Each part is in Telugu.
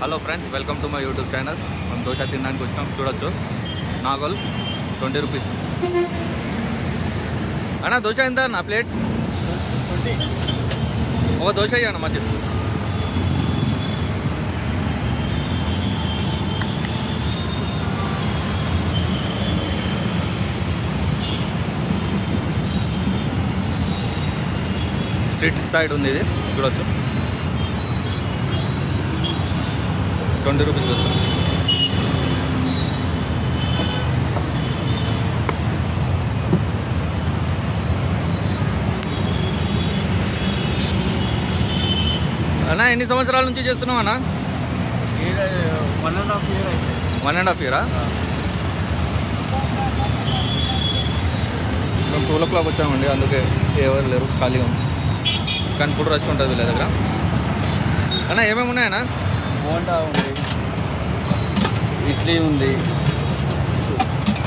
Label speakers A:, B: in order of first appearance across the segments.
A: Hello friends, welcome to my YouTube channel. మనం దోశ తినడానికి వచ్చినాం. చూడొచ్చు, నాగోల్ 20 రూపీస్. అన్నా దోశ ఎంత నా ప్లేట్? ఒక దోశ ఇవ్వన్న మధ్య. స్ట్రీట్ సైడ్ ఉంది ఇది, చూడొచ్చు. 20 రూపీస్ దోశ. అన్నా ఎన్ని సంవత్సరాల నుంచి చేస్తున్నావు అన్న?
B: 1.5 year అయితే.
A: 1.5 year? మేము 2 o'clock వచ్చామండి, అందుకే ఎవరు లేరు, ఖాళీగా ఉంది. కానీ ఫుడ్ రష్ ఉంటుంది వీళ్ళ దగ్గర. అన్న ఏమేమి ఉన్నాయన్నా?
B: బోండా ఉంది, ఇడ్లీ ఉంది,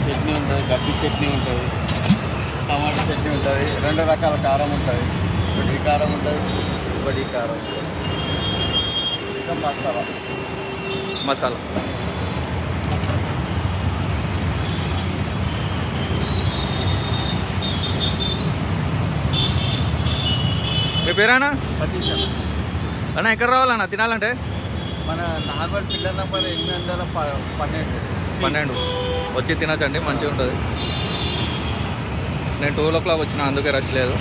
B: చట్నీ ఉంటుంది, గట్టి చట్నీ ఉంటుంది, టమాటా చట్నీ ఉంటుంది, 2 రకాల కారం ఉంటుంది. ఒకటి కారం ఉంటుంది, ఒకటి కారం ఉంటుంది. ఇంకా
A: మసాలా. మీ పేరేనా?
B: సతీష్ అన్న.
A: అన్న ఎక్కడ రావాలన్నా తినాలంటే?
B: మన నాగోల్ పిల్లర్ నెంబర్ 812
A: వచ్చి తినచ్చండి, మంచిగా ఉంటుంది. నేను 2 o'clock వచ్చిన, అందుకే రష్ లేదు.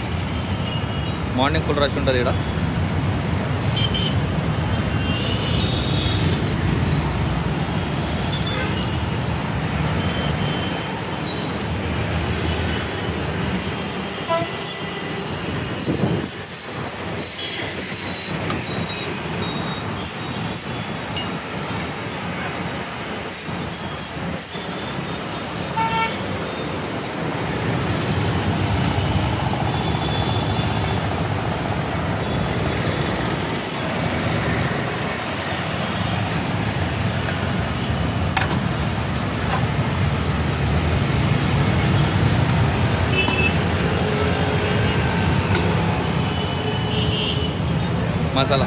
A: మార్నింగ్ ఫుల్ రష్ ఉంటుంది ఇక్కడ. మసాలా